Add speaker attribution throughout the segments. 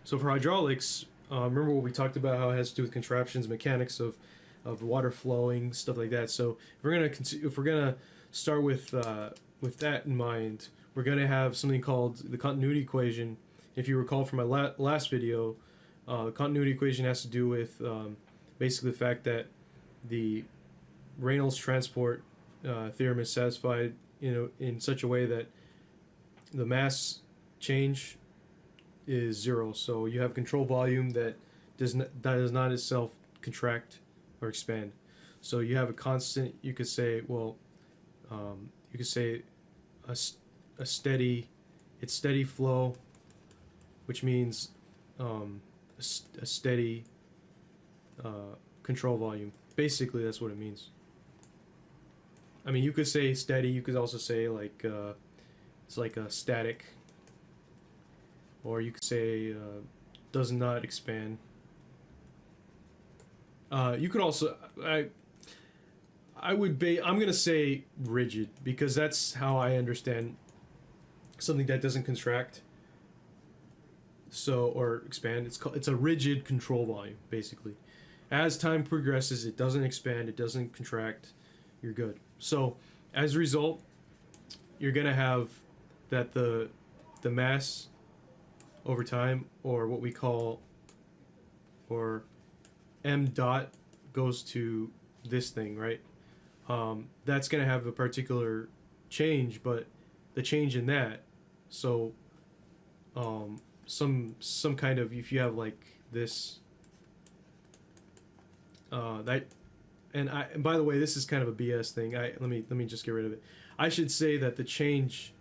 Speaker 1: So for hydraulics, remember what we talked about, how it has to do with contraptions, mechanics of water flowing, stuff like that. So if we're gonna start with that in mind, we're gonna have something called the continuity equation. If you recall from my last video, the continuity equation has to do with basically the fact that the Reynolds transport theorem is satisfied in such a way that the mass change is zero. So you have control volume that does not itself contract or expand. So you have a constant. You could say, well, you could say a steady flow, which means a steady control volume. Basically, that's what it means. I mean, you could say steady. You could also say like it's like a static, or you could say does not expand. You could also I'm gonna say rigid, because that's how I understand something that doesn't contract or expand. It's a rigid control volume, basically. As time progresses, it doesn't expand, it doesn't contract, you're good. So as a result, you're gonna have that the mass over time, or what we call, or mdot, goes to this thing, right? That's gonna have a particular change, but the change in that, so some kind of, if you have like this that, and by the way, this is kind of a BS thing. Let me just get rid of it. I should say that the change,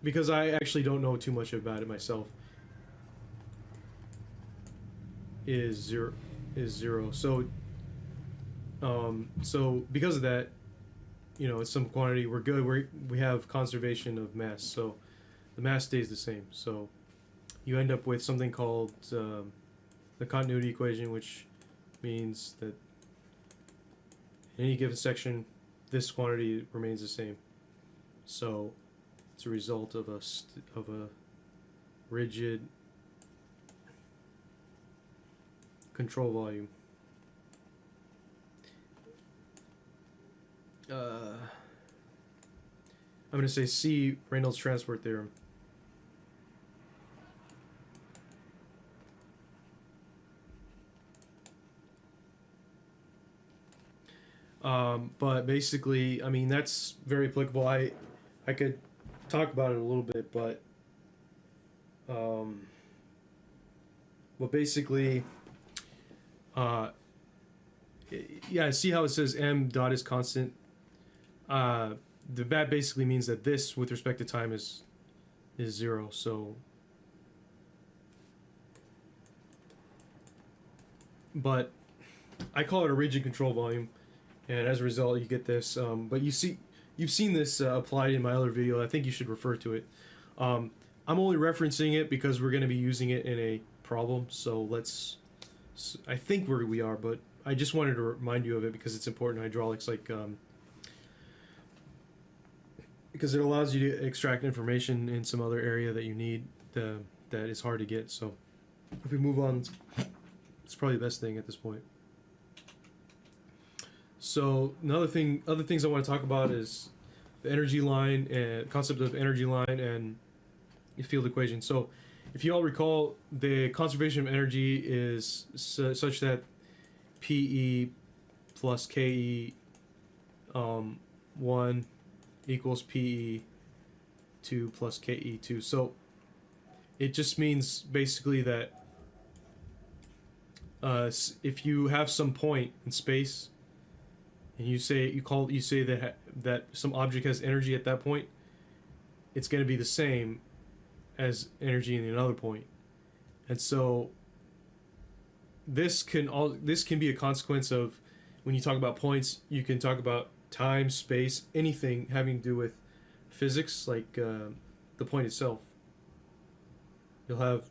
Speaker 1: because I actually don't know too much about it myself, is zero. So so because of that, it's some quantity, we're good. We have conservation of mass, so the mass stays the same. So you end up with something called the continuity equation, which means that in any given section, this quantity remains the same. So it's a result of a rigid control volume. I'm going to say C, Reynolds transport theorem. But basically, I mean, that's very applicable. I could talk about it a little bit, but basically, yeah, see how it says m dot is constant. That basically means that this, with respect to time, is zero. So, but I call it a rigid control volume, and as a result, you get this. But you've seen this applied in my other video. I think you should refer to it. I'm only referencing it because we're going to be using it in a problem. So I think where we are, but I just wanted to remind you of it because it's important in hydraulics, like because it allows you to extract information in some other area that you need that is hard to get. So if we move on, it's probably the best thing at this point. So other things I want to talk about is the energy line and concept of energy line and the field equation. So if you all recall, the conservation of energy is such that PE plus KE 1 equals PE 2 plus KE 2. So it just means basically that if you have some point in space and you say that some object has energy at that point, it's going to be the same as energy in another point. And so this can be a consequence of, when you talk about points, you can talk about time, space, anything having to do with physics, like the point itself. You'll have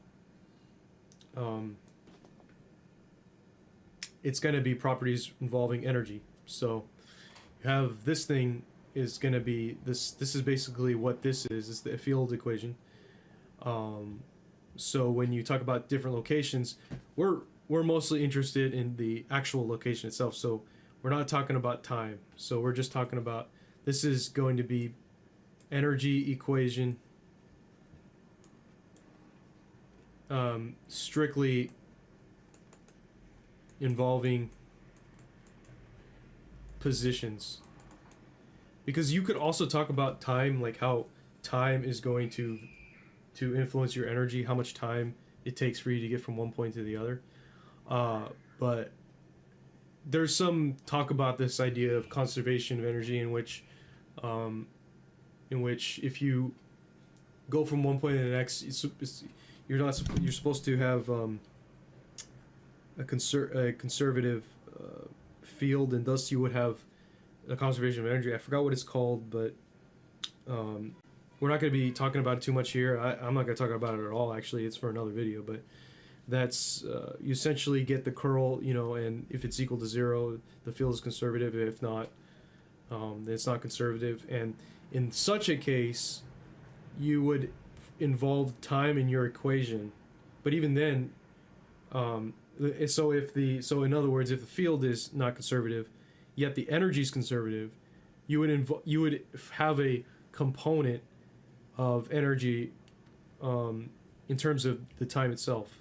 Speaker 1: it's going to be properties involving energy. So you have this thing is going to be this is basically what this is. It's the field equation. So when you talk about different locations, we're mostly interested in the actual location itself. So we're not talking about time. So we're just talking about, this is going to be energy equation, strictly involving positions. Because you could also talk about time, like how time is going to influence your energy, how much time it takes for you to get from one point to the other. But there's some talk about this idea of conservation of energy, in which if you go from one point to the next, you're supposed to have a conservative field, and thus you would have a conservation of energy. I forgot what it's called, but we're not going to be talking about it too much here. I'm not going to talk about it at all. Actually, it's for another video. But that's you essentially get the curl, and if it's equal to 0, the field is conservative. If not, then it's not conservative. And in such a case, you would involve time in your equation. But even then, so in other words, if the field is not conservative, yet the energy is conservative, you would have a component of energy in terms of the time itself.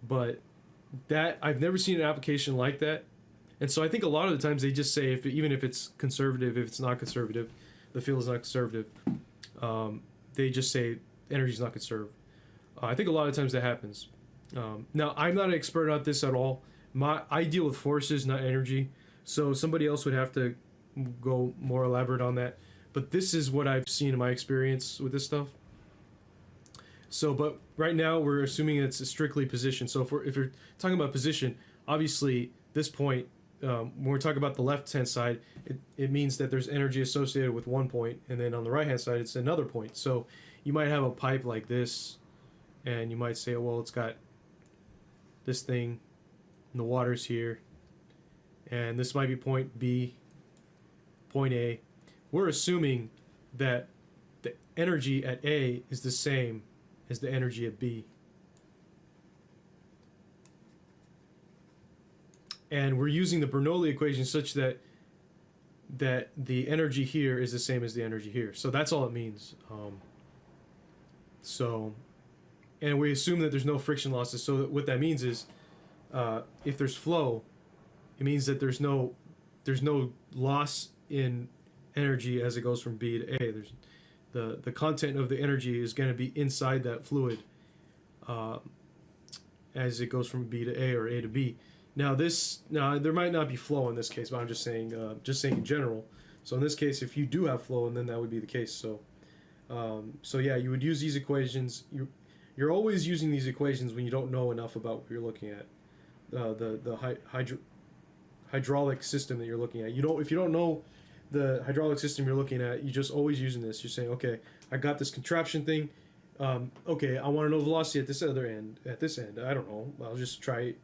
Speaker 1: But that, I've never seen an application like that. And so I think a lot of the times they just say, even if it's conservative, if it's not conservative, the field is not conservative, they just say energy is not conserved. I think a lot of times that happens. Now, I'm not an expert on this at all. I deal with forces, not energy. So somebody else would have to go more elaborate on that. But this is what I've seen in my experience with this stuff. So, but right now we're assuming it's a strictly position. So if you're talking about position, obviously this point, when we're talking about the left-hand side, it means that there's energy associated with one point, and then on the right-hand side, it's another point. So you might have a pipe like this, and you might say, well, it's got this thing, and the water's here, and this might be point B, point A. We're assuming that the energy at A is the same as the energy at B. And we're using the Bernoulli equation such that the energy here is the same as the energy here. So that's all it means. And we assume that there's no friction losses. So what that means is, if there's flow, it means that there's no loss in energy as it goes from B to A. There's the content of the energy is going to be inside that fluid as it goes from B to A or A to B. Now there might not be flow in this case, but I'm just saying in general. So in this case, if you do have flow, and then that would be the case. So yeah, you would use these equations. You're always using these equations when you don't know enough about what you're looking at, the hydraulic system that you're looking at. If you don't know the hydraulic system you're looking at, you're just always using this. You're saying, okay, I got this contraption thing. Okay, I want to know velocity at this other end. At this end, I don't know. I'll just try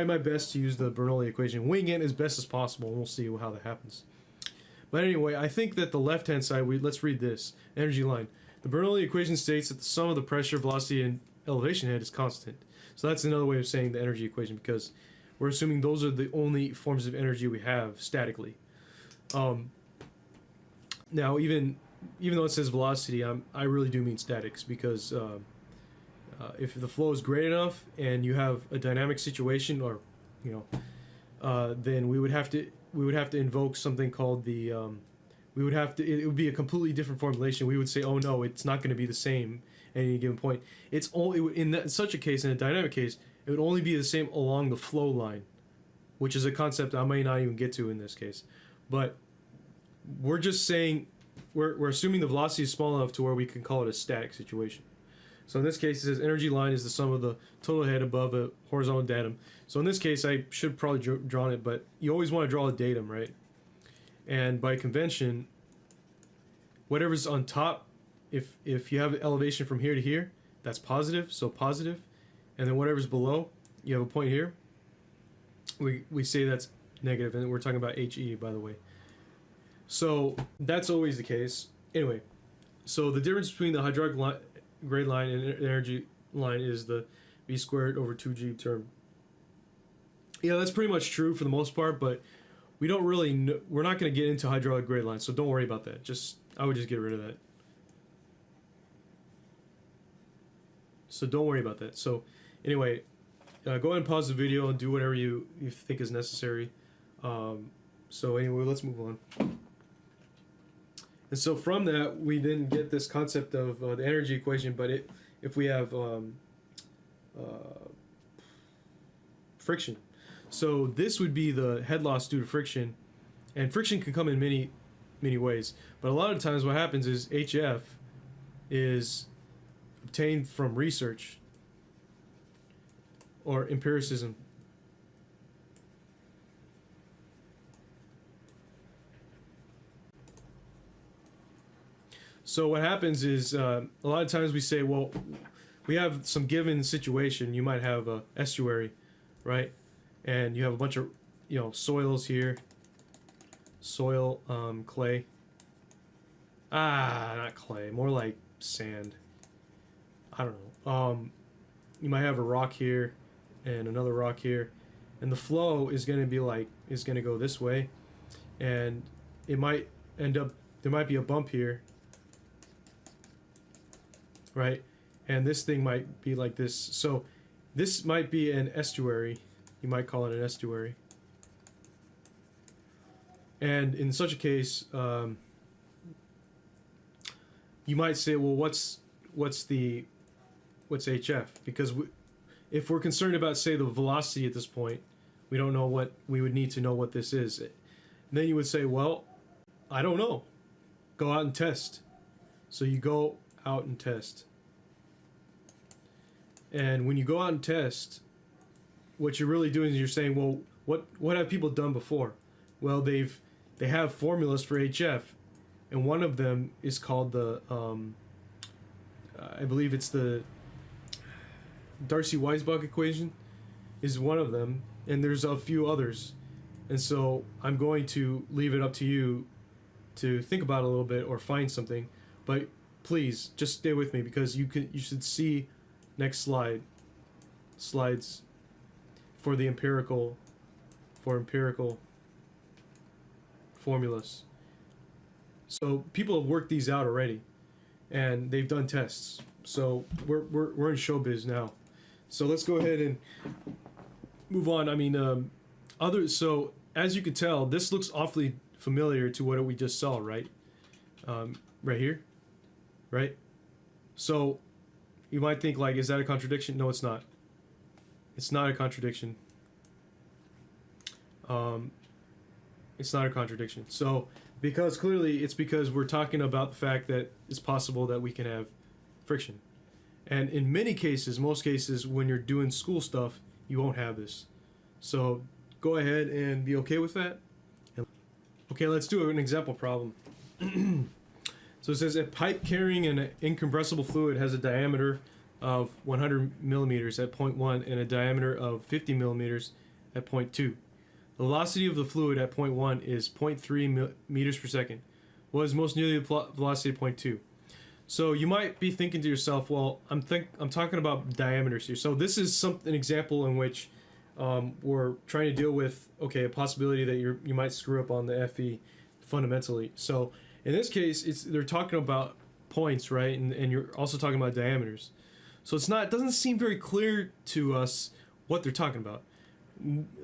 Speaker 1: my best to use the Bernoulli equation, wing it as best as possible, and we'll see how that happens. But anyway, I think that the left-hand side, let's read this energy line. The Bernoulli equation states that the sum of the pressure, velocity, and elevation head is constant. So that's another way of saying the energy equation, because we're assuming those are the only forms of energy we have statically. Now, even though it says velocity, I really do mean statics, because if the flow is great enough and you have a dynamic situation, or then we would have to invoke something called the it would be a completely different formulation. We would say, oh no, it's not going to be the same at any given point. It's only in such a case, in a dynamic case, it would only be the same along the flow line, which is a concept I may not even get to in this case. But we're just saying we're assuming the velocity is small enough to where we can call it a static situation. So in this case, it says energy line is the sum of the total head above a horizontal datum. So in this case, I should probably drawn it, but you always want to draw a datum, right? And by convention, whatever's on top, if you have elevation from here to here, that's positive, so positive. And then whatever's below, you have a point here, we say that's negative, and we're talking about HE, by the way. So that's always the case. Anyway, so the difference between the hydraulic grade line and energy line is the v squared over 2g term. Yeah, that's pretty much true for the most part, but we don't really know, we're not going to get into hydraulic grade lines, so don't worry about that. I would just get rid of that. So don't worry about that. So anyway, go ahead and pause the video and do whatever you think is necessary. So anyway, let's move on. And so from that, we then get this concept of the energy equation, but if we have friction. So this would be the head loss due to friction, and friction can come in many ways. But a lot of times what happens is HF is obtained from research or empiricism. So what happens is a lot of times we say, well, we have some given situation. You might have a estuary, right? And you have a bunch of, soils here. Soil, clay. Not clay, more like sand. I don't know. You might have a rock here and another rock here. And the flow is going to go this way. And it might end up, there might be a bump here. Right? And this thing might be like this. So this might be an estuary. You might call it an estuary. And in such a case, you might say, well, what's HF? Because if we're concerned about, say, the velocity at this point, we don't know what, we would need to know what this is. And then you would say, well, I don't know. Go out and test. So you go out and test. And when you go out and test, what you're really doing is you're saying, well, what have people done before? Well, they have formulas for HF, and one of them is called the I believe it's the Darcy-Weisbach equation is one of them, and there's a few others. And so I'm going to leave it up to you to think about it a little bit or find something, but please just stay with me, because you should see next slides for the empirical formulas. So people have worked these out already, and they've done tests. So we're in showbiz now. So let's go ahead and move on. I mean, so as you can tell, this looks awfully familiar to what we just saw, right? Right here, right? So you might think, like, is that a contradiction? No, it's not. It's not a contradiction. It's not a contradiction. So, because clearly it's because we're talking about the fact that it's possible that we can have friction. And in many cases, most cases, when you're doing school stuff, you won't have this. So go ahead and be okay with that. Okay, let's do an example problem. So it says a pipe carrying an incompressible fluid has a diameter of 100 millimeters at point 1 and a diameter of 50 millimeters at point 2. The velocity of the fluid at point 1 is 0.3 meters per second. What is most nearly the velocity at point 2? So you might be thinking to yourself, well, I'm talking about diameters here. So this is an example in which we're trying to deal with, okay, a possibility that you might screw up on the FE fundamentally. So in this case, they're talking about points, right? And you're also talking about diameters. So it doesn't seem very clear to us what they're talking about.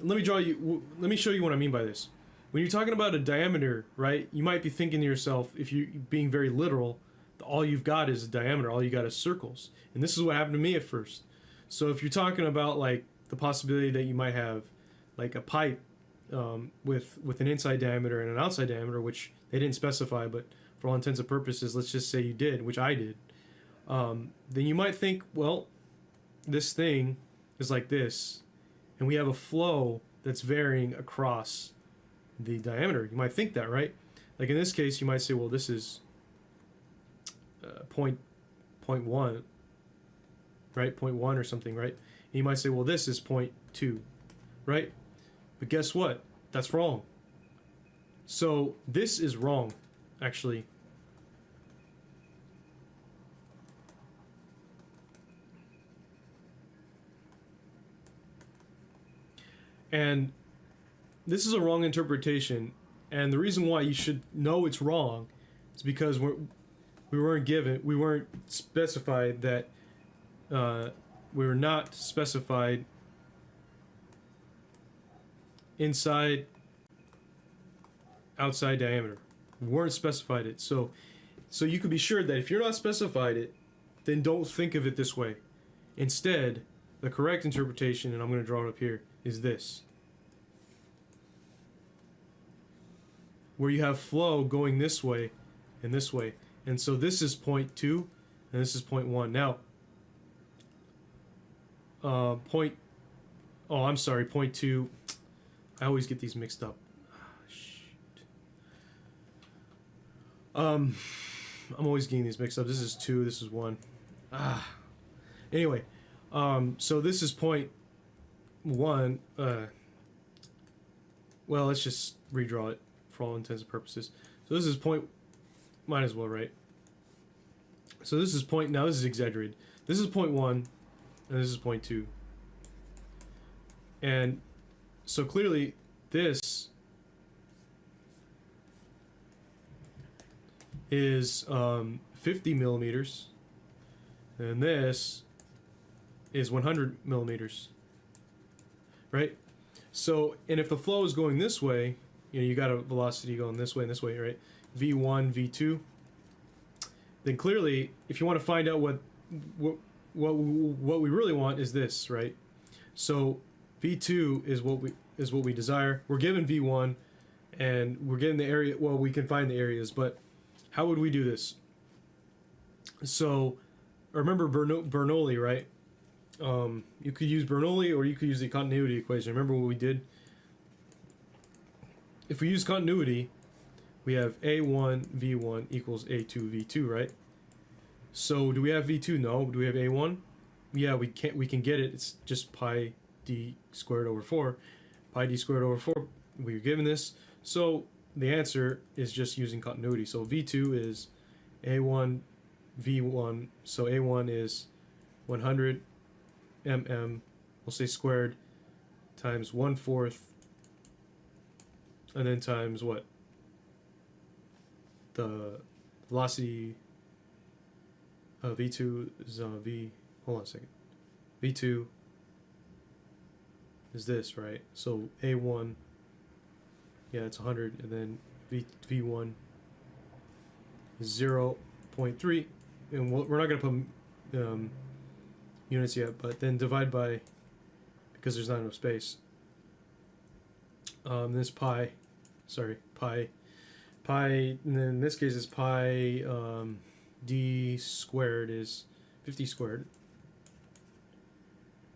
Speaker 1: Let me show you what I mean by this. When you're talking about a diameter, right, you might be thinking to yourself, if you're being very literal, all you've got is a diameter, all you got is circles. And this is what happened to me at first. So if you're talking about, like, the possibility that you might have, like, a pipe with an inside diameter and an outside diameter, which they didn't specify, but for all intents and purposes, let's just say you did, which I did, then you might think, well, this thing is like this, and we have a flow that's varying across the diameter. You might think that, right? Like in this case, you might say, well, this is point 1, right? 0.1 or something, right? And you might say, well, this is 0.2, right? But guess what? That's wrong. So this is wrong, actually. And this is a wrong interpretation, and the reason why you should know it's wrong is because we weren't specified that we were not specified inside, outside diameter. We weren't specified it. So you could be sure that if you're not specified it, then don't think of it this way. Instead, the correct interpretation, and I'm going to draw it up here, is this. Where you have flow going this way and this way. And so this is point 2 and this is point 1. Now, point 2. I always get these mixed up. I'm always getting these mixed up. This is 2, this is 1. Anyway, so this is point 1. Well, let's just redraw it for all intents and purposes. So this is point, might as well, right? So this is point, now this is exaggerated. This is point 1, and this is point 2. And so clearly this is 50 millimeters, and this is 100 millimeters, right? So, and if the flow is going this way, you know, you got a velocity going this way and this way, right? V1, V2. Then clearly, if you want to find out what we really want is this, right? So V2 is what we desire. We're given V1, and we're given the area. Well, we can find the areas, but how would we do this? So remember Bernoulli, right? You could use Bernoulli, or you could use the continuity equation. Remember what we did? If we use continuity, we have A1 V1 equals A2 V2, right? So do we have V2? No. Do we have A1? Yeah, we can get it. It's just pi d squared over 4. Pi d squared over 4. We were given this. So the answer is just using continuity. So V2 is A1 V1. So A1 is 100 mm, we'll say squared, times 1/4, and then times what? The velocity of V2 is hold on a second. V2 is this, right? So A1, yeah, it's 100, and then V1 is 0.3, and we're not going to put units yet, but then divide by, because there's not enough space. This pi, and then in this case is pi d squared is 50 squared,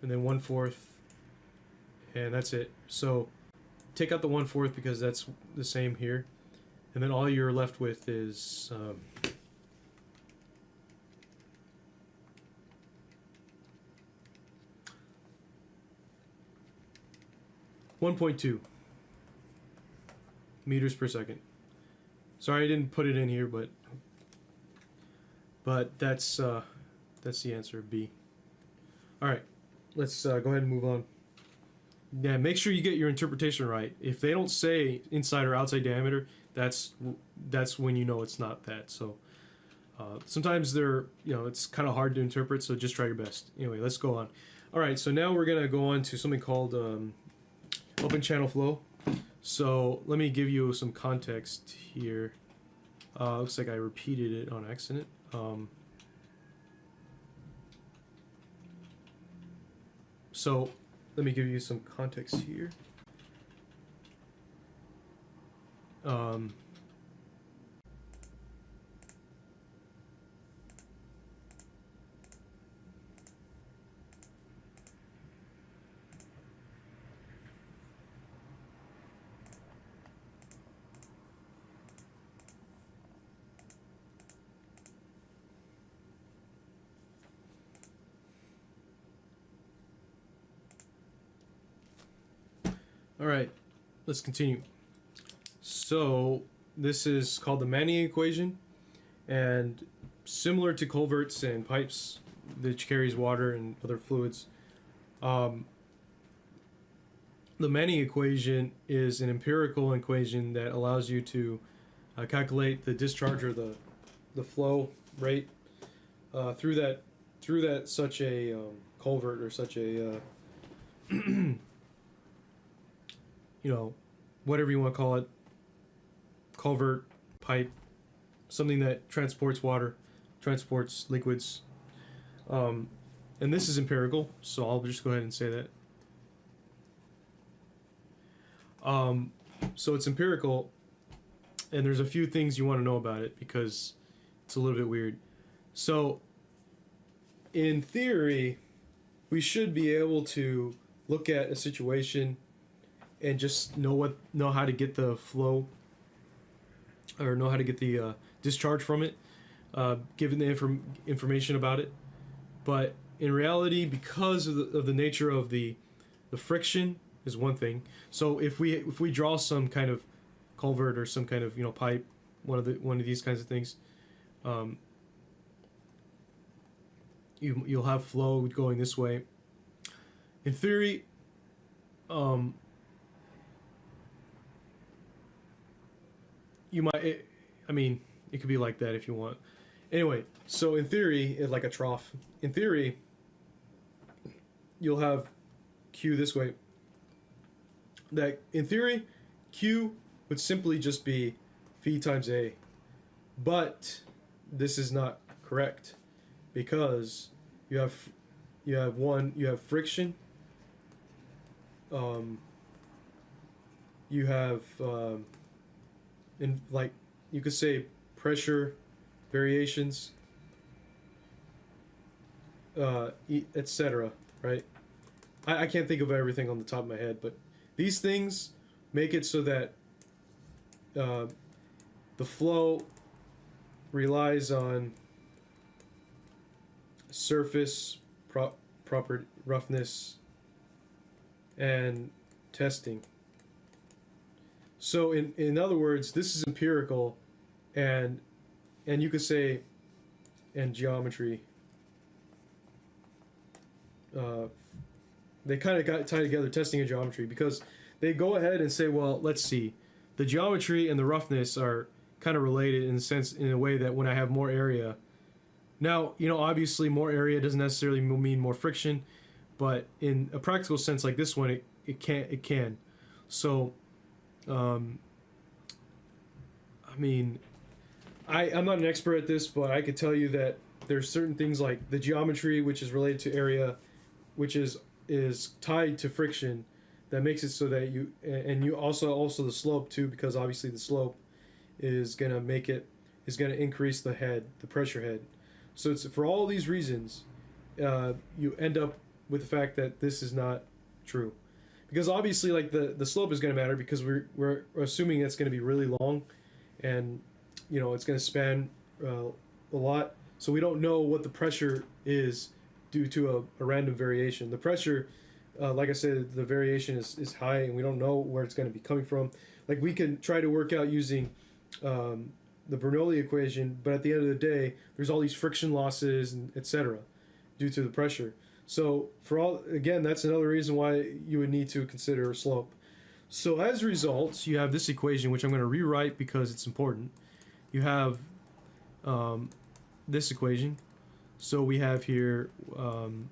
Speaker 1: and then 1/4, and that's it. So take out the 1/4 because that's the same here, and then all you're left with is 1.2 meters per second. Sorry I didn't put it in here, but that's the answer, B. Alright, let's go ahead and move on. Yeah, make sure you get your interpretation right. If they don't say inside or outside diameter, that's when you know it's not that. So sometimes it's kind of hard to interpret, so just try your best. Anyway, let's go on. Alright, so now we're going to go on to something called open channel flow. So let me give you some context here. Looks like I repeated it on accident. So let me give you some context here. Alright, let's continue. So this is called the Manning equation, and similar to culverts and pipes that carries water and other fluids, the Manning equation is an empirical equation that allows you to calculate the discharge or the flow rate through that such a culvert or such a whatever you want to call it, culvert, pipe, something that transports water, transports liquids. And this is empirical, so I'll just go ahead and say that. So it's empirical, and there's a few things you want to know about it because it's a little bit weird. So, in theory, we should be able to look at a situation and just know how to get the flow, or know how to get the discharge from it, given the information about it. But in reality, because of the nature of the friction is one thing. So if we draw some kind of culvert or some kind of pipe, one of these kinds of things, you'll have flow going this way. In theory, you might, it could be like that if you want. Anyway, so in theory, it's like a trough. In theory, you'll have Q this way. That in theory, Q would simply just be phi times A. But this is not correct because you have friction. You have like you could say pressure variations, etc. Right? I can't think of everything on the top of my head, but these things make it so that the flow relies on surface proper roughness and testing. So in other words, this is empirical, and you could say, and geometry. They kind of got tied together, testing and geometry, because they go ahead and say, well, let's see, the geometry and the roughness are kind of related in a way that when I have more area, now obviously more area doesn't necessarily mean more friction, but in a practical sense like this one, it can. So, I'm not an expert at this, but I could tell you that there's certain things like the geometry, which is related to area, which is tied to friction, that makes it so that you also the slope too, because obviously the slope is gonna increase the pressure head. So it's for all these reasons, you end up with the fact that this is not true, because obviously like the slope is gonna matter because we're assuming it's gonna be really long, and it's gonna span a lot. So we don't know what the pressure is due to a random variation. The pressure, like I said, the variation is high, and we don't know where it's going to be coming from. Like we can try to work out using the Bernoulli equation, but at the end of the day, there's all these friction losses and etc. due to the pressure. So that's another reason why you would need to consider a slope. So as a result, you have this equation, which I'm going to rewrite because it's important. You have this equation. So we have here 1,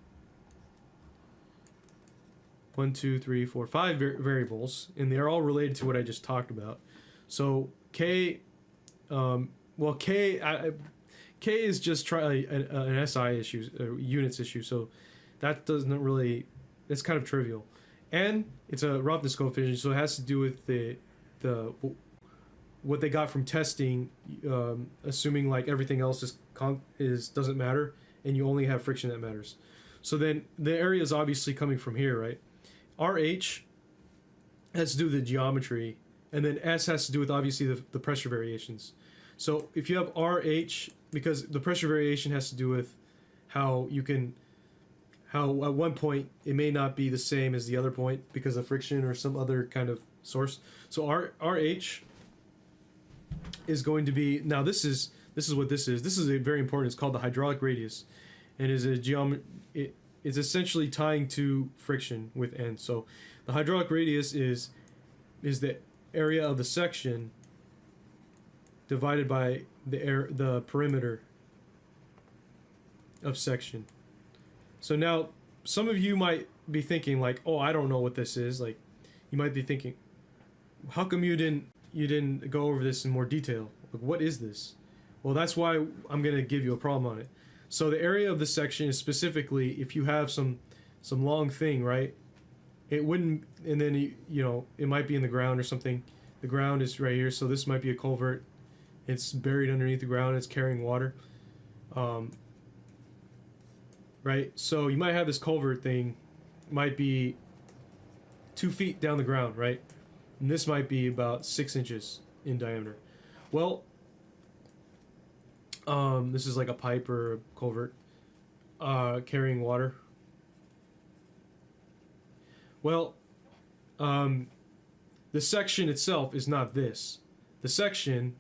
Speaker 1: 2, 3, 4, 5 variables, and they're all related to what I just talked about. K is just an SI issue, units issue, so that doesn't really, it's kind of trivial. N, it's a roughness coefficient, so it has to do with the what they got from testing, assuming like everything else doesn't matter, and you only have friction that matters. So then the area is obviously coming from here, right? RH has to do with the geometry, and then S has to do with obviously the pressure variations. So if you have RH, because the pressure variation has to do with how at one point it may not be the same as the other point because of friction or some other kind of source. So RH is going to be, now this is what this is. This is very important. It's called the hydraulic radius, and is it's essentially tying to friction with N. So The hydraulic radius is the area of the section divided by the perimeter of section. So now some of you might be thinking like, oh, I don't know what this is. Like, you might be thinking, how come you didn't go over this in more detail? Like, what is this? Well, that's why I'm going to give you a problem on it. So the area of the section is specifically if you have some long thing, right? It wouldn't, and then you know, it might be in the ground or something. The ground is right here, so this might be a culvert. It's buried underneath the ground. It's carrying water. Right? So you might have this culvert thing, might be 2 feet down the ground, right? And this might be about 6 inches in diameter. Well, this is like a pipe or a culvert carrying water. Well, the section itself is not this. The section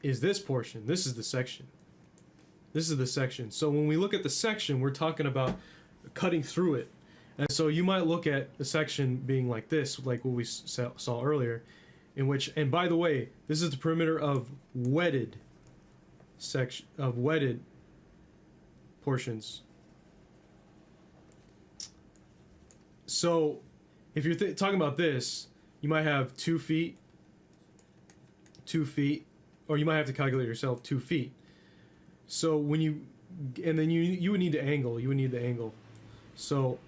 Speaker 1: is this portion. This is the section. This is the section. So when we look at the section, we're talking about cutting through it. And so you might look at the section being like this, like what we saw earlier, in which, and by the way, this is the perimeter of wetted section, of wetted portions. So if you're talking about this, you might have 2 feet, 2 feet, or you might have to calculate yourself 2 feet. So when you, and then you would need to angle, you would need the angle. So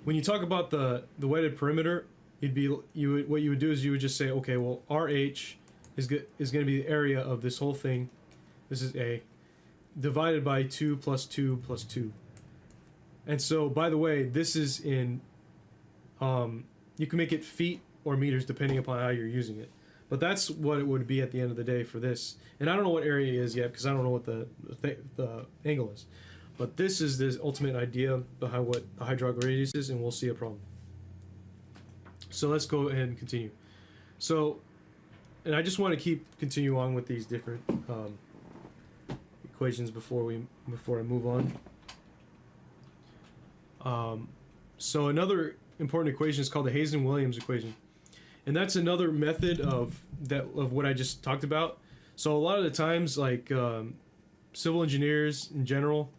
Speaker 1: when you talk about the wetted perimeter, it'd be, what you would do is you would just say, okay, well, RH is going to be the area of this whole thing. This is A, divided by 2 plus 2 plus 2. And so, by the way, this is in, you can make it feet or meters depending upon how you're using it. But that's what it would be at the end of the day for this. And I don't know what area it is yet because I don't know what the angle is. But this is the ultimate idea behind what the hydraulic radius is, and we'll see a problem. So let's go ahead and continue. So, and I just want to continue on with these different equations before I move on. So another important equation is called the Hazen-Williams equation, and that's another method of what I just talked about. So a lot of the times, like civil engineers in general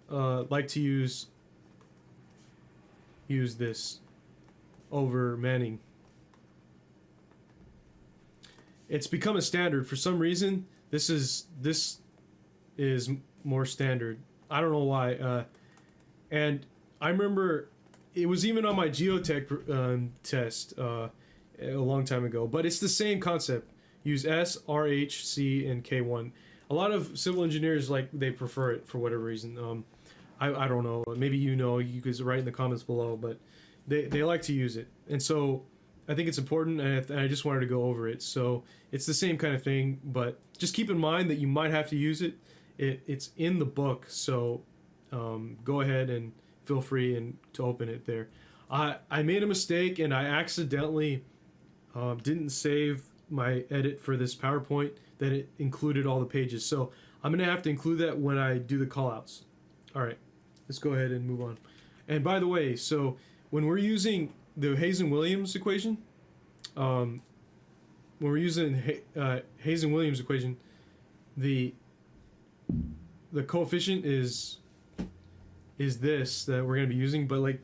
Speaker 1: like to use this over Manning. It's become a standard for some reason. This is more standard. I don't know why. And I remember it was even on my geotech test a long time ago. But it's the same concept. Use S, R, H, C, and K1. A lot of civil engineers they prefer it for whatever reason. I don't know. Maybe you could write in the comments below. But they like to use it, and so I think it's important, and I just wanted to go over it. So it's the same kind of thing, but just keep in mind that you might have to use it. It's in the book, so go ahead and feel free to open it there. I made a mistake, and I accidentally didn't save my edit for this PowerPoint that it included all the pages. So I'm going to have to include that when I do the callouts. All right, let's go ahead and move on. And by the way, so when we're using the Hazen-Williams equation, Hazen-Williams equation, the coefficient is this that we're going to be using, but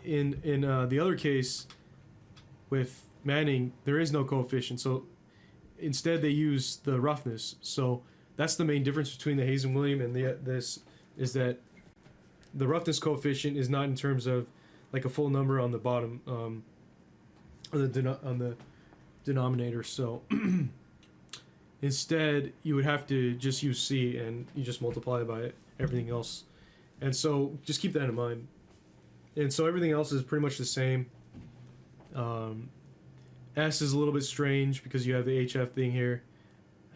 Speaker 1: in the other case with Manning, there is no coefficient, so instead they use the roughness. So that's the main difference between the Hazen-Williams and this is that the roughness coefficient is not in terms of like a full number on the bottom, on the denominator. So instead, you would have to just use C, and you just multiply by everything else. And so just keep that in mind. And so everything else is pretty much the same. S is a little bit strange because you have the HF thing here.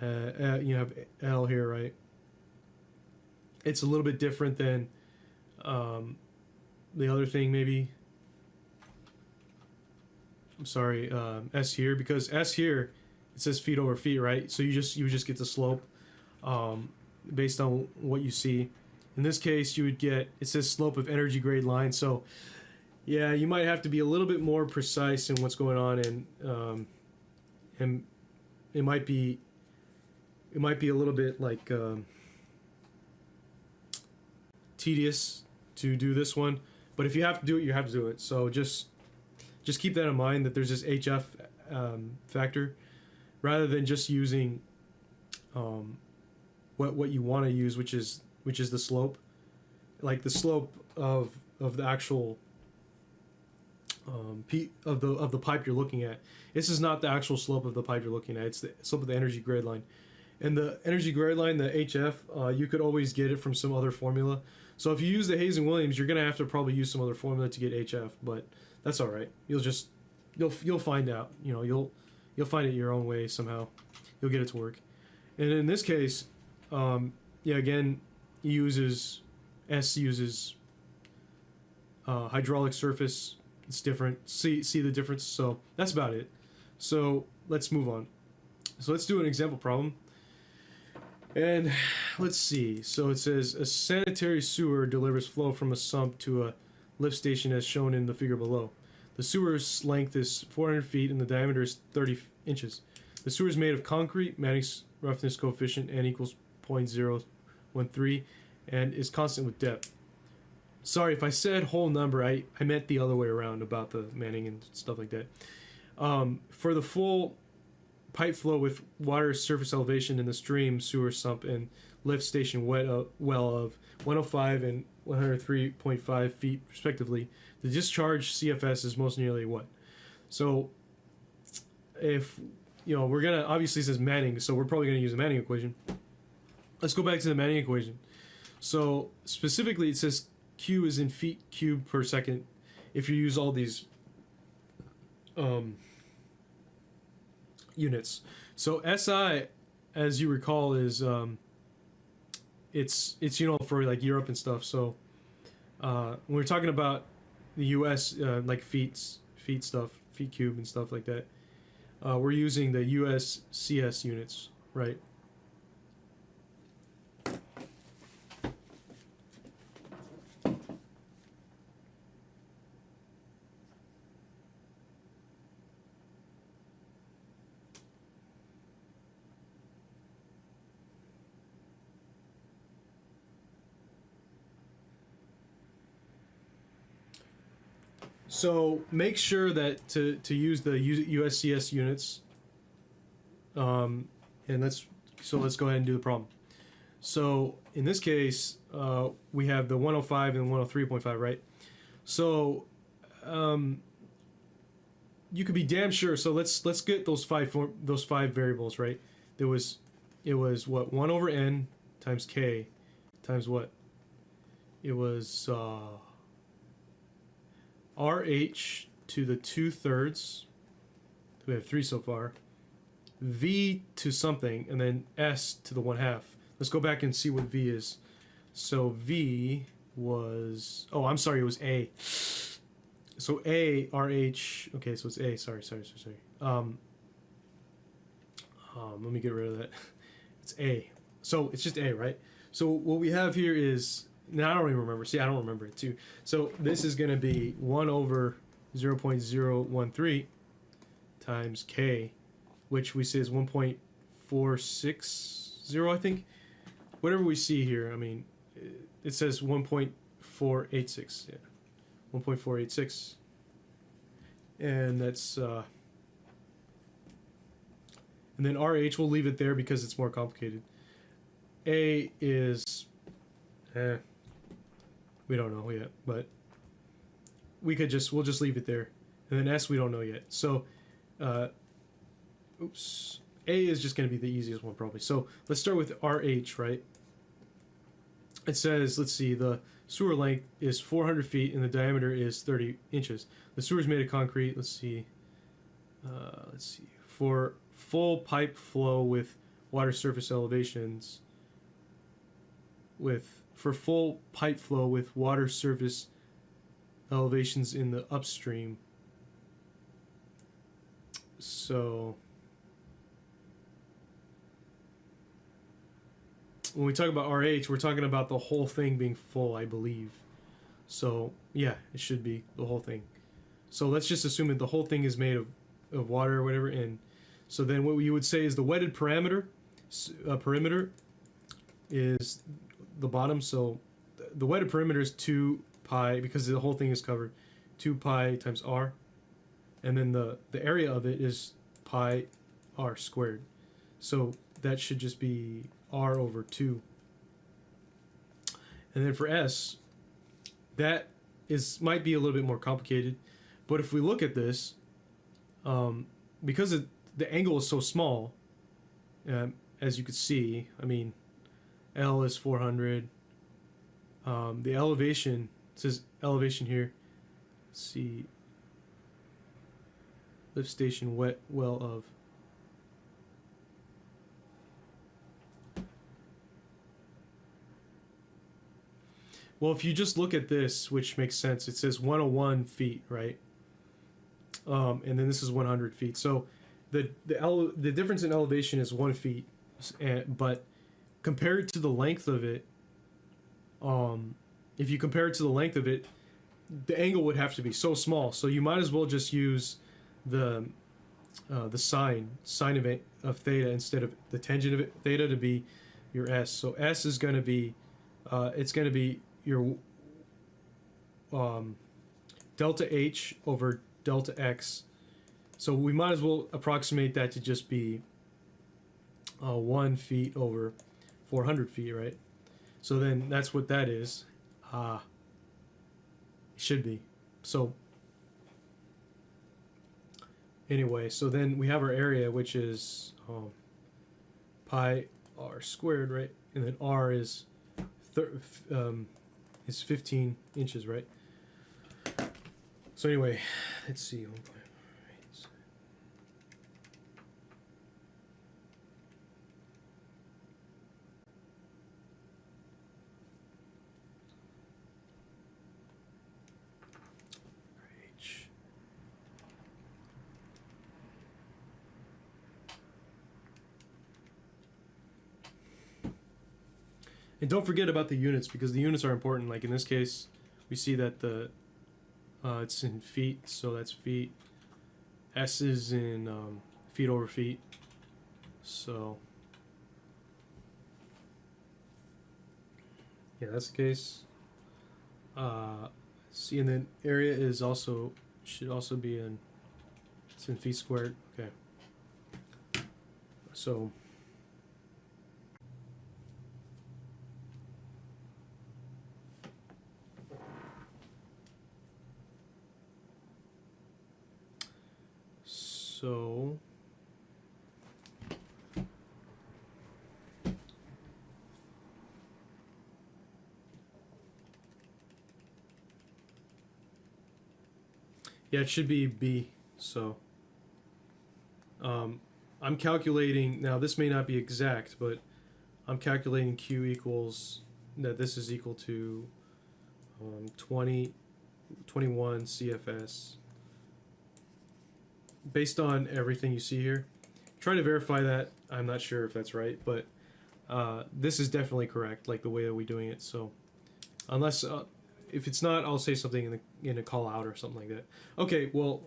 Speaker 1: You have L here, right? It's a little bit different than the other thing, maybe. I'm sorry, S here, because S here it says feet over feet, right? So you would just get the slope. based on what you see. In this case, you would get, it says slope of energy grade line. So yeah, you might have to be a little bit more precise in what's going on, and it might be a little bit like tedious to do this one. But if you have to do it, you have to do it. So just keep that in mind, that there's this HF factor, rather than just using what you want to use, which is the slope, like the slope of the actual of the pipe you're looking at. This is not the actual slope of the pipe you're looking at. It's the slope of the energy grade line. And the energy grade line, the HF, you could always get it from some other formula. So if you use the Hayes and Williams, you're gonna have to probably use some other formula to get HF, but that's all right. You'll find out. You know, you'll find it your own way somehow. You'll get it to work. And in this case, yeah, again, uses hydraulic surface. It's different. See the difference. So that's about it. So let's move on. So let's do an example problem. And let's see. So it says a sanitary sewer delivers flow from a sump to a lift station as shown in the figure below. The sewer's length is 400 feet and the diameter is 30 inches. The sewer is made of concrete. Manning's roughness coefficient n equals 0.013 and is constant with depth. Sorry if I said whole number. I meant the other way around about the Manning and stuff like that. For the full pipe flow with water surface elevation in the stream, sewer, sump, and lift station well of 105 and 103.5 feet respectively, the discharge CFS is most nearly what? So if, you know, we're gonna, obviously it says Manning, so we're probably gonna use the Manning equation. Let's go back to the Manning equation. So specifically it says Q is in feet cubed per second if you use all these units. So SI, as you recall, is it's you know, for like Europe and stuff. So when we're talking about the US, like feet stuff, feet cube and stuff like that, we're using the USCS units, right? So make sure that to use the USCS units, and let's go ahead and do the problem. So in this case, we have the 105 and 103.5, right? So you could be damn sure. So let's get those five variables, right? It was what, 1 over n times k times what? It was RH to the 2/3. We have 3 so far. V to something, and then S to the 1/2. Let's go back and see what V is. So V was, oh, I'm sorry, it was A. So A, RH, okay, so it's A, sorry. Let me get rid of that. It's A. So it's just A, right? So what we have here is, now I don't even remember. See, I don't remember it too. So this is going to be 1 over 0.013 times K, which we say is 1.460, I think. Whatever we see here, I mean, it says 1.486. Yeah, 1.486. And that's, and then RH, we'll leave it there because it's more complicated. A is, we don't know yet, but we'll just leave it there. And then S, we don't know yet. So, oops. A is just going to be the easiest one probably. So let's start with RH, right? It says, let's see, the sewer length is 400 feet and the diameter is 30 inches. The sewer is made of concrete. Let's see. For full pipe flow with water surface elevations, for full pipe flow with water surface elevations in the upstream. So when we talk about RH, we're talking about the whole thing being full, I believe. So yeah, it should be the whole thing. So let's just assume that the whole thing is made of water or whatever. And so then what you would say is the wetted perimeter is the bottom. So the wetted perimeter is 2 pi, because the whole thing is covered, 2 pi times r. And then the area of it is pi r squared. So that should just be r over 2. And then for S, that might be a little bit more complicated. But if we look at this, because the angle is so small, as you could see, I mean, L is 400. The elevation, it says elevation here. Let's see. Lift station wet well of. Well, if you just look at this, which makes sense, it says 101 feet, right? And then this is 100 feet. So the difference in elevation is 1 feet, but compared to the length of it, if you compare it to the length of it, the angle would have to be so small. So you might as well just use the sine of theta instead of the tangent of theta to be your S. So S is going to be it's going to be your delta H over delta X. So we might as well approximate that to just be 1 feet over 400 feet, right? So then that's what that is. It should be. So anyway, so then we have our area, which is pi r squared, right? And then r is 15 inches, right? So anyway, let's see. And don't forget about the units, because the units are important. Like in this case, we see that it's in feet, so that's feet. S is in feet over feet. So yeah, that's the case. See, and then area is also should also be it's in feet squared. Okay. So yeah, it should be B. So I'm calculating, now this may not be exact, but I'm calculating Q equals, that this is equal to 21 CFS. Based on everything you see here, try to verify that. I'm not sure if that's right, but this is definitely correct, like the way that we're doing it. So unless if it's not, I'll say something in a call out or something like that. Okay, well,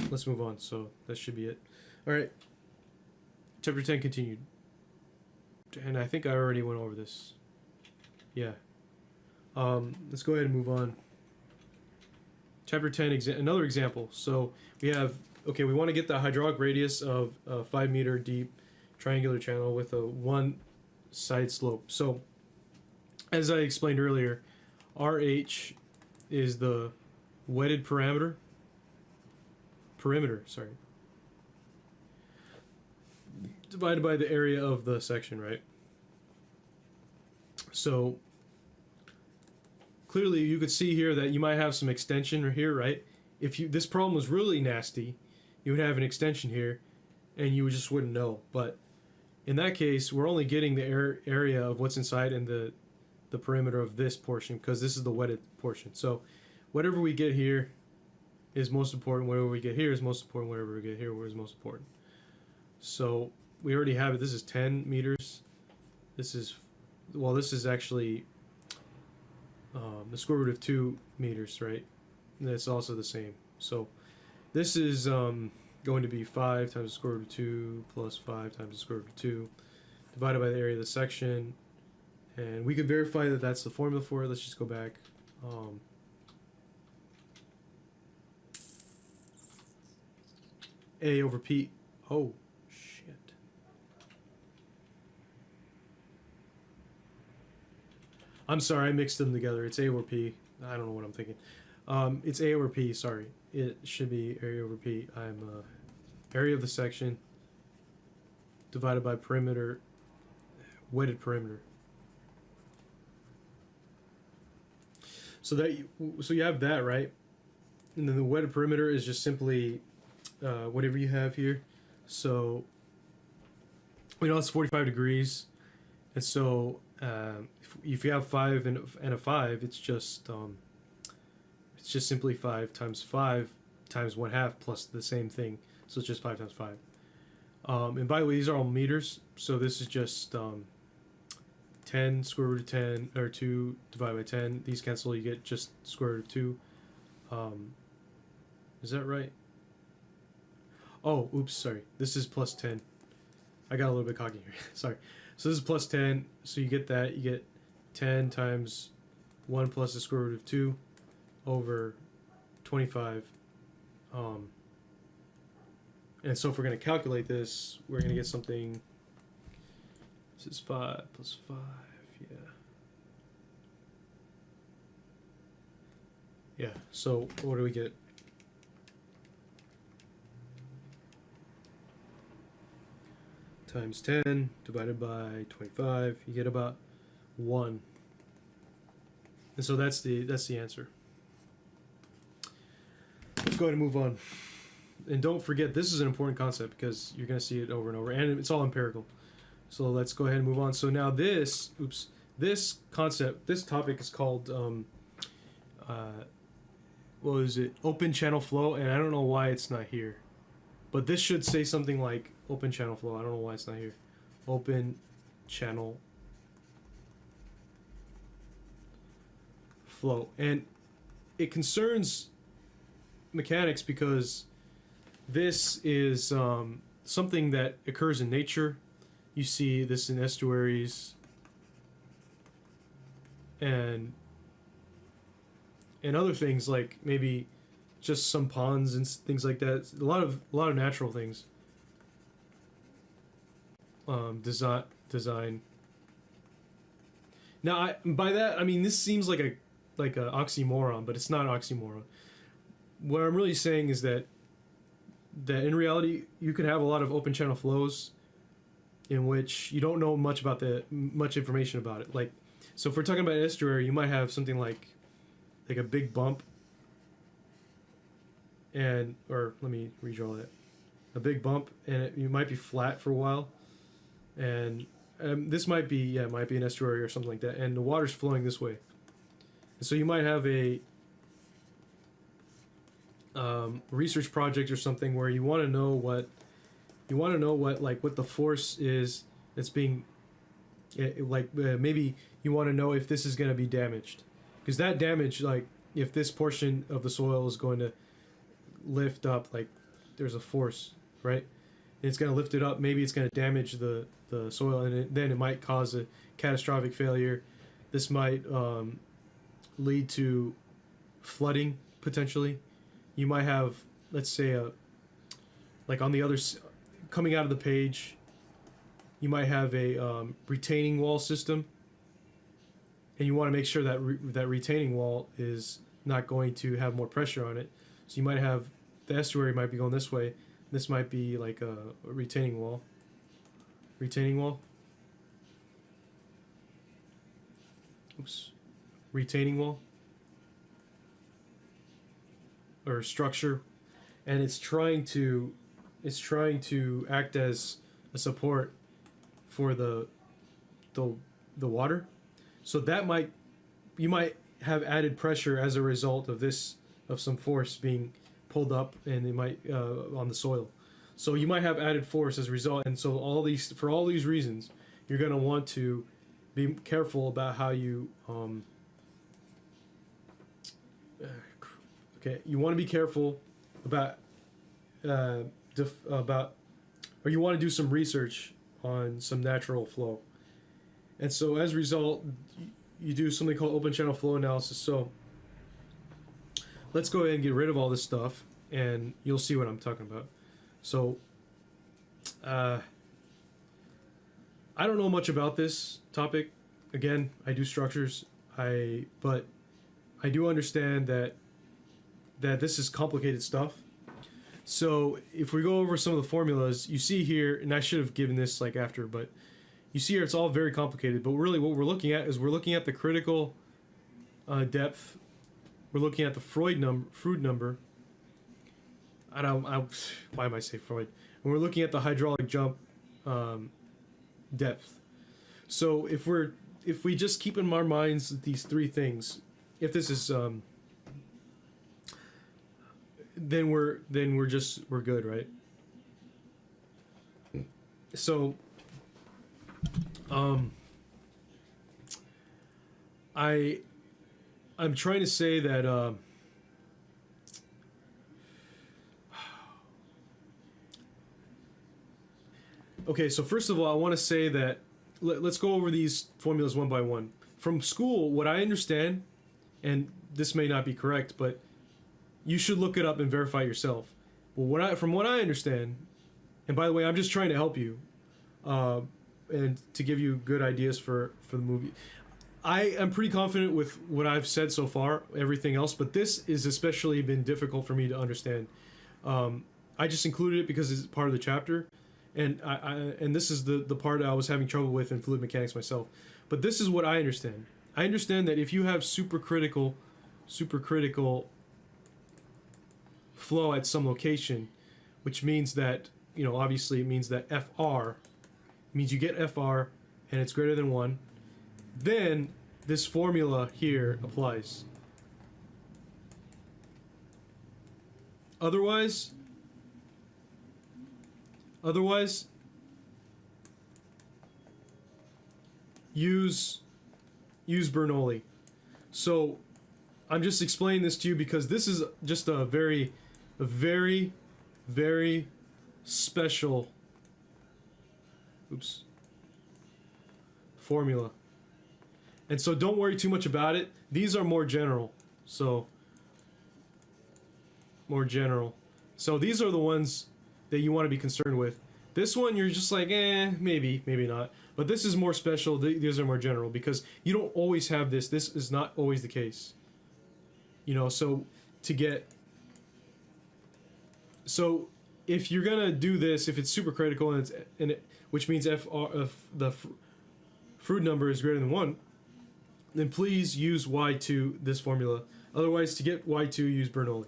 Speaker 1: let's move on. So that should be it. All right, chapter 10 continued, and I think I already went over this. Yeah. Let's go ahead and move on. Chapter 10, another example. So we have, okay, we want to get the hydraulic radius of a 5 meter deep triangular channel with a 1 side slope. So as I explained earlier, RH is the wetted perimeter, divided by the area of the section, right? So clearly you could see here that you might have some extension here, right? If this problem was really nasty, you would have an extension here and you just wouldn't know. But in that case, we're only getting the area of what's inside and the perimeter of this portion, because this is the wetted portion. So whatever we get here is most important, whatever we get here is most important, whatever we get here is most important. So we already have it. This is 10 meters. This is well, this is actually the square root of 2 meters, right? And that's also the same. So this is going to be 5 times the square root of 2 plus 5 times the square root of 2 divided by the area of the section. And we could verify that that's the formula for it. Let's just go back. A over P. Oh, shit. I'm sorry, I mixed them together. It's A over P. I don't know what I'm thinking. It's A over P, sorry. It should be area over P. I'm area of the section divided by perimeter, weighted perimeter. So you have that, right? And then the weighted perimeter is just simply whatever you have here. So we know it's 45 degrees, and so if you have 5 and a 5, it's just simply 5 times 5 times 1/2 plus the same thing. So it's just 5 times 5. And by the way, these are all meters, so this is just 10 square root of 10, or 2 divided by 10. These cancel, you get just square root of 2. Is that right? Oh, oops, sorry. This is plus 10. I got a little bit cocky here. Sorry. So this is plus 10, so you get that. You get 10 times 1 plus the square root of 2 over 25. And so if we're going to calculate this, we're going to get something. This is 5 plus 5, yeah. Yeah, so what do we get? Times 10 divided by 25, you get about 1. And so that's the answer. Let's go ahead and move on. And don't forget, this is an important concept because you're going to see it over and over, and it's all empirical. So let's go ahead and move on. So now this topic is called, what is it? Open channel flow, and I don't know why it's not here. But this should say something like open channel flow. I don't know why it's not here. Open channel flow. And it concerns mechanics because this is something that occurs in nature. You see this in estuaries and other things, like maybe just some ponds and things like that. A lot of natural things. Design. Now, by that I mean this seems like a oxymoron, but it's not an oxymoron. What I'm really saying is that in reality you can have a lot of open channel flows in which you don't know much information about it. Like, so if we're talking about an estuary, you might have something like a big bump, or let me redraw that. A big bump, and you might be flat for a while, and this might be an estuary or something like that, and the water's flowing this way. And so you might have a research project or something where you want to know what the force is that's being maybe you want to know if this is going to be damaged, because that damage, like if this portion of the soil is going to lift up, like there's a force, right? And it's going to lift it up, maybe it's going to damage the soil, and then it might cause a catastrophic failure. This might lead to flooding potentially. You might have, let's say, like on the other coming out of the page, you might have a retaining wall system, and you want to make sure that that retaining wall is not going to have more pressure on it. So you might have, the estuary might be going this way. This might be like a retaining wall. Oops. Retaining wall. Or structure. And it's trying to act as a support for the water. So that you might have added pressure as a result of some force being pulled up, and it might on the soil. So you might have added force as a result, and so for all these reasons, you're going to want to be careful about how you okay, you want to be careful about or you want to do some research on some natural flow. And so as a result, you do something called open channel flow analysis. So let's go ahead and get rid of all this stuff, and you'll see what I'm talking about. So I don't know much about this topic. Again, I do structures, but I do understand that this is complicated stuff. So if we go over some of the formulas, you see here, and I should have given this like after, but you see here it's all very complicated. But really what we're looking at is we're looking at the critical depth. We're looking at the Froude number. Why am I saying Freud? And we're looking at the hydraulic jump depth. So if we just keep in our minds these three things, if this is then we're good, right? So I'm trying to say that okay, so first of all, I want to say that let's go over these formulas one by one. From school, what I understand, and this may not be correct, but you should look it up and verify yourself. Well, from what I understand, and by the way, I'm just trying to help you, and to give you good ideas for the movie. I am pretty confident with what I've said so far, everything else, but this is especially been difficult for me to understand. I just included it because it's part of the chapter, and and this is the part I was having trouble with in fluid mechanics myself. But this is what I understand. I understand that if you have supercritical flow at some location, which means that, you know, obviously it means that FR means you get FR and it's greater than 1, then this formula here applies. Otherwise use Bernoulli. So I'm just explaining this to you because this is just a very special formula. And so don't worry too much about it. These are more general. So these are the ones that you want to be concerned with. This one you're just like, maybe not. But this is more special. These are more general because you don't always have this. This is not always the case. You know, so if you're gonna do this, if it's supercritical which means the Froude number is greater than 1, then please use Y2 this formula. Otherwise, to get Y2, use Bernoulli.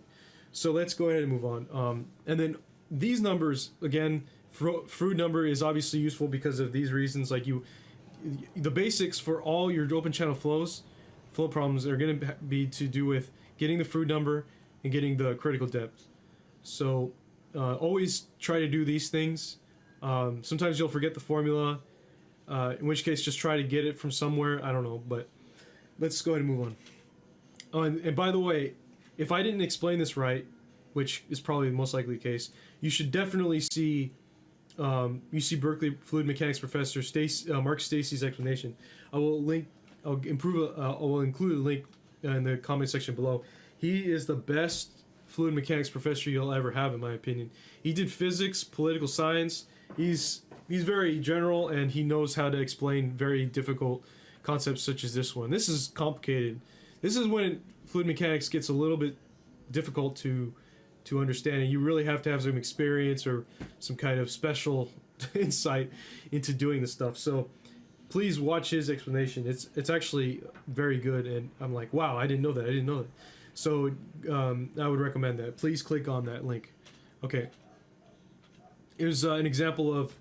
Speaker 1: So let's go ahead and move on. And then these numbers, again, Froude number is obviously useful because of these reasons. Like the basics for all your open channel flow problems are going to be to do with getting the Froude number and getting the critical depth. So always try to do these things. Sometimes you'll forget the formula, in which case just try to get it from somewhere. I don't know, but let's go ahead and move on. Oh, and by the way, if I didn't explain this right, which is probably the most likely case, you should definitely see UC Berkeley fluid mechanics professor Mark Stacy's explanation. I will include a link in the comment section below. He is the best fluid mechanics professor you'll ever have, in my opinion. He did physics, political science. He's very general, and he knows how to explain very difficult concepts such as this one. This is complicated. This is when fluid mechanics gets a little bit difficult to understand, and you really have to have some experience or some kind of special insight into doing this stuff. So please watch his explanation. It's actually very good, and I'm like, wow, I didn't know that. So I would recommend that. Please click on that link. Okay. Here's an example of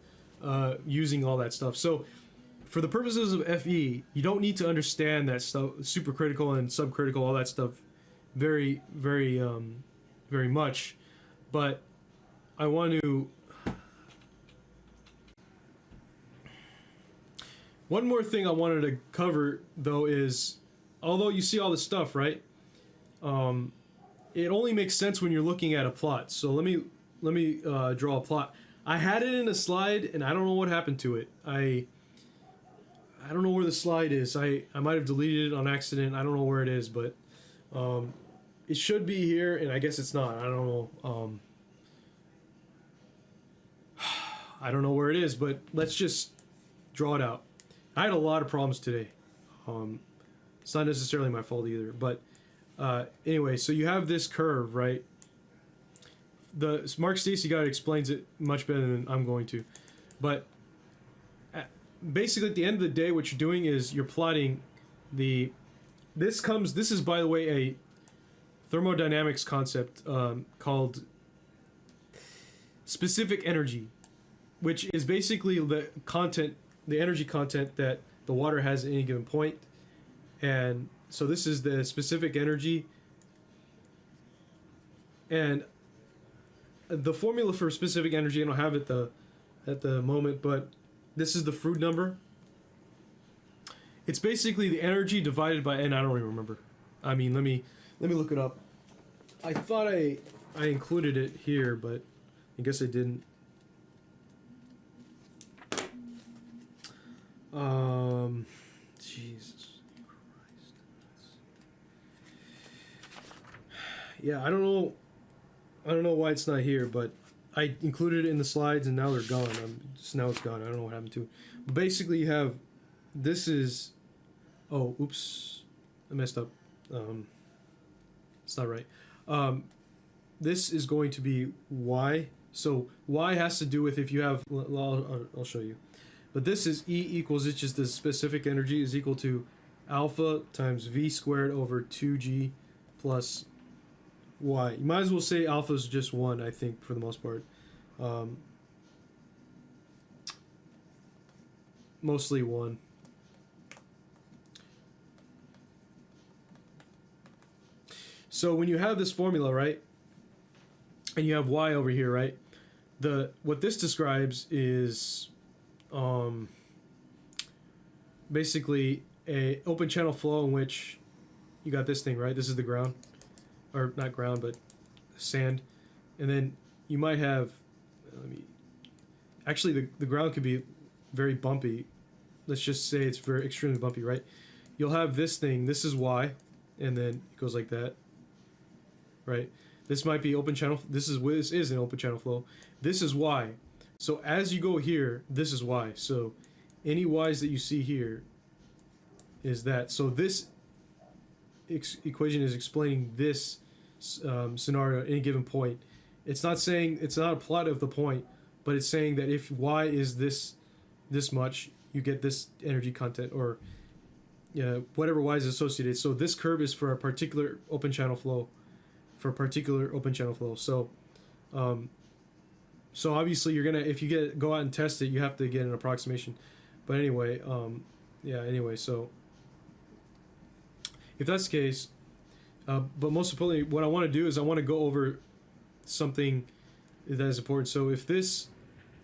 Speaker 1: using all that stuff. So for the purposes of FE, you don't need to understand that stuff, supercritical and subcritical, all that stuff, very much. But I want One more thing I wanted to cover though is, although you see all this stuff, right? It only makes sense when you're looking at a plot. So let me draw a plot. I had it in a slide and I don't know what happened to it. I don't know where the slide is. I might have deleted it on accident. I don't know where it is, but it should be here, and I guess it's not. I don't know. I don't know where it is, but let's just draw it out. I had a lot of problems today. It's not necessarily my fault either, but anyway, so you have this curve, right? The Mark Stacey guy explains it much better than I'm going to, but basically at the end of the day, what you're doing is you're plotting the. This is, by the way, a thermodynamics concept called specific energy, which is basically the energy content that the water has at any given point. And so this is the specific energy. And the formula for specific energy, I don't have it at the moment, but this is the Froude number. It's basically the energy divided by, and I don't even remember. I mean, let me look it up. I thought I included it here, but I guess I didn't. Jesus Christ. Yeah, I don't know why it's not here, but I included it in the slides and now they're gone. Now it's gone. I don't know what happened to it. But basically you have, this is, oh, oops, I messed up. It's not right. This is going to be y. So y has to do with, if you have, I'll show you. But this is E equals, it's just the specific energy is equal to alpha times v squared over 2g plus y. You might as well say alpha is just 1, I think, for the most part. Mostly 1. So when you have this formula, right, and you have y over here, right, what this describes is basically a open channel flow in which you got this thing, right? This is the ground, or not ground, but sand, and then you might have, actually the ground could be very bumpy. Let's just say it's very extremely bumpy, right? You'll have this thing, this is y, and then it goes like that, right? This might be open channel, this is an open channel flow. This is y. So as you go here, this is y. So any y's that you see here is that. So this equation is explaining this scenario at any given point. It's not saying, it's not a plot of the point, but it's saying that if y is this much, you get this energy content, or whatever y is associated. So this curve is for a particular open channel flow, So so obviously you're gonna, if you go out and test it, you have to get an approximation. But anyway, so if that's the case, but most importantly, what I want to do is I want to go over something that is important. So if this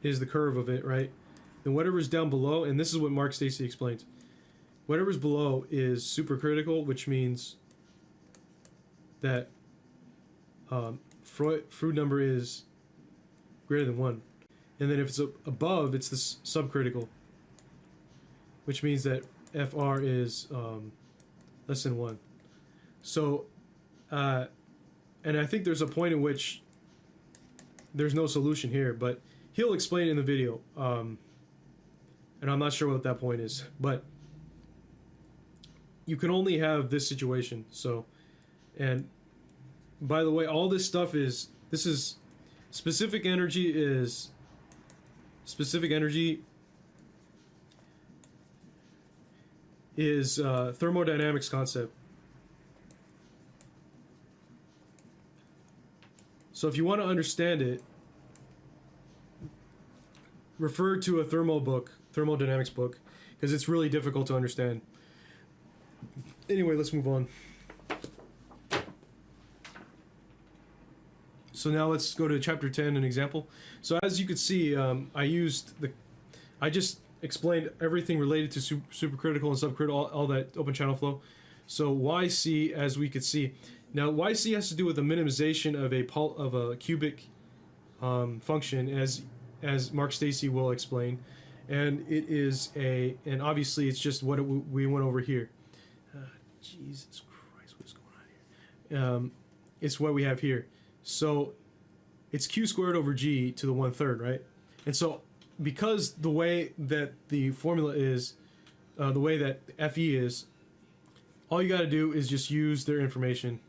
Speaker 1: is the curve of it, right, then whatever's down below, and this is what Mark Stacey explains, whatever's below is supercritical, which means that Froude number is greater than 1. And then if it's above, it's this subcritical, which means that FR is less than 1. So, and I think there's a point in which there's no solution here, but he'll explain it in the video. And I'm not sure what that point is, but you can only have this situation. So, and by the way, all this stuff is, this is specific energy is thermodynamics concept. So if you want to understand it, refer to a thermodynamics book, because it's really difficult to understand. Anyway, let's move on. So now let's go to chapter 10, an example. So as you could see, I explained everything related to supercritical and subcritical, all that open channel flow. So YC, as we could see, now YC has to do with the minimization of a cubic function, as Mark Stacy will explain, and it is and obviously it's just what we went over here. Jesus Christ, what's going on here? It's what we have here. So it's q squared over g to the 1/3, right? And so because the way that the formula is, the way that FE is, all you got to do is just use their information.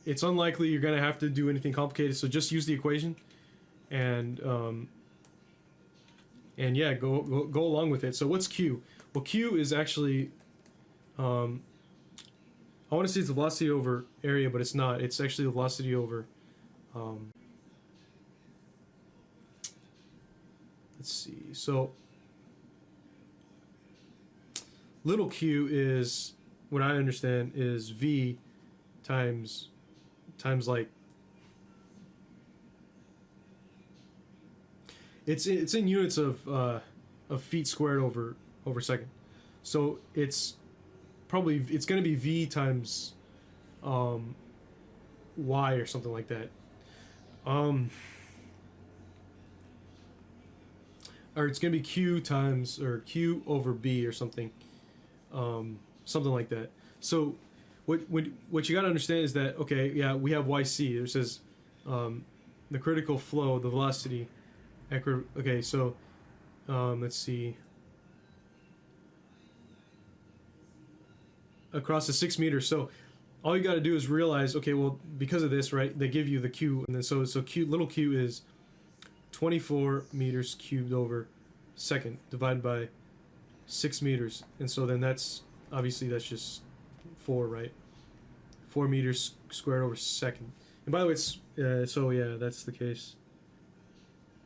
Speaker 1: It's unlikely you're going to have to do anything complicated, so just use the equation, and yeah, go along with it. So what's Q? Well, Q is actually, I want to say it's the velocity over area, but it's not. It's actually the velocity over, let's see. So little q is, what I understand, is v times like, it's in units of feet squared over second. So it's going to be v times y or something like that. Or it's going to be q times, or q over b or something. Something like that. So what you got to understand is that, okay, yeah, we have YC. It says the critical flow, the velocity. Okay, so let's see. Across the 6 meters. So all you got to do is realize, okay, well, because of this, right, they give you the q, and then so little q is 24 meters cubed over second divided by 6 meters, and so then that's obviously that's just 4, right? 4 meters squared over second. And by the way, it's so yeah, that's the case.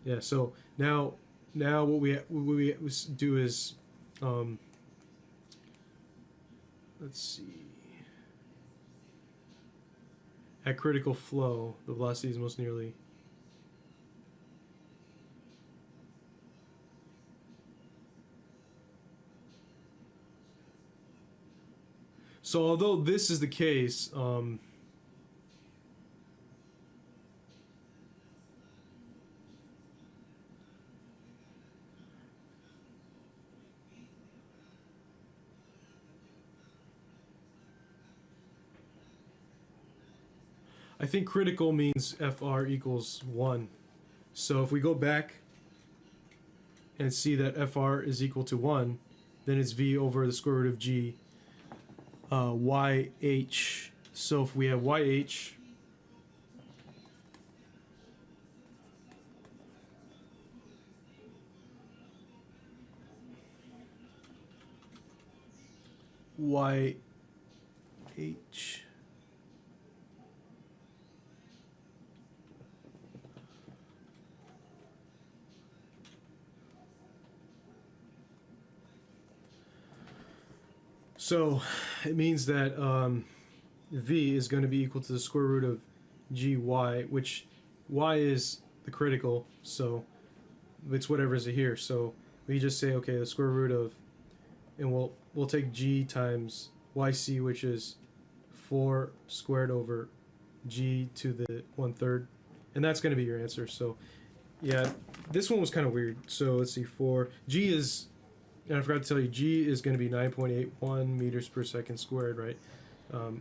Speaker 1: Yeah. So now what we do is let's see. At critical flow, the velocity is most nearly. So although this is the case, I think critical means FR equals 1. So if we go back and see that FR is equal to 1, then it's V over the square root of G YH. So if we have YH, YH so it means that V is going to be equal to the square root of GY, which Y is the critical, so it's whatever is here. So we just say, okay, the square root of, and we'll take G times YC, which is 4 squared over G to the 1/3, and that's going to be your answer. So yeah, this one was kind of weird. So let's see, G is, and I forgot to tell you, G is going to be 9.81 meters per second squared, right? Per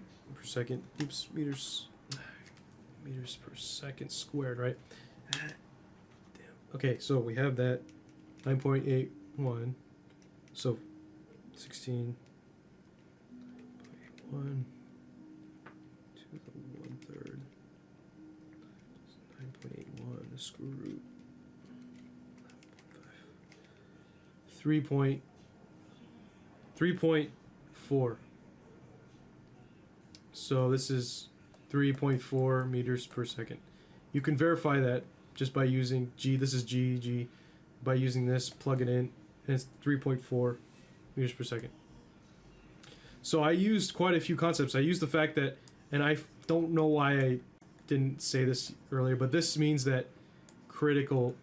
Speaker 1: second, meters per second squared, right? Damn. Okay, so we have that 9.81, so 16.81 to the 1/3, 9.81, the square root. 3.4. So this is 3.4 meters per second. You can verify that just by using G. This is G. By using this, plug it in, and it's 3.4 meters per second. So I used quite a few concepts. I used the fact that, and I don't know why I didn't say this earlier, but this means that critical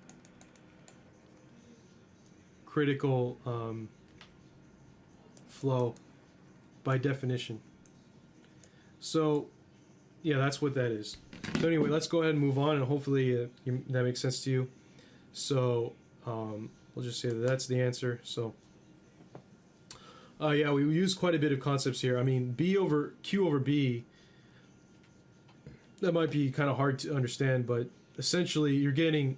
Speaker 1: critical flow by definition. So yeah, that's what that is. So anyway, let's go ahead and move on, and hopefully that makes sense to you. So we'll just say that that's the answer. So yeah, we use quite a bit of concepts here. I mean, B over Q over B, that might be kind of hard to understand, but essentially you're getting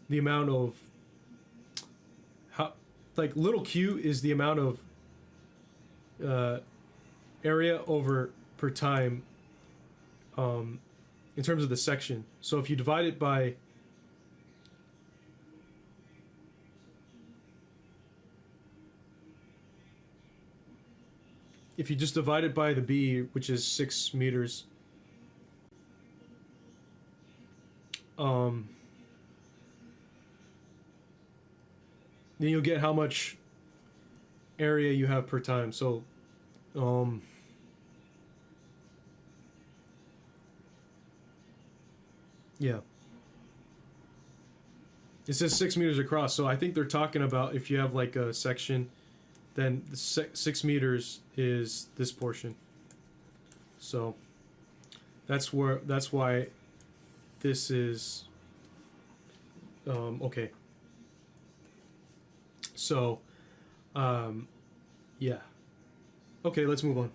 Speaker 1: the amount of like little q is the amount of area over per time in terms of the section. So if you divide it by if you just divide it by the B, which is 6 meters, then you'll get how much area you have per time. So yeah, it says 6 meters across, so I think they're talking about if you have like a section, then the 6 meters is this portion. So that's why this is okay. So yeah, okay, let's move on.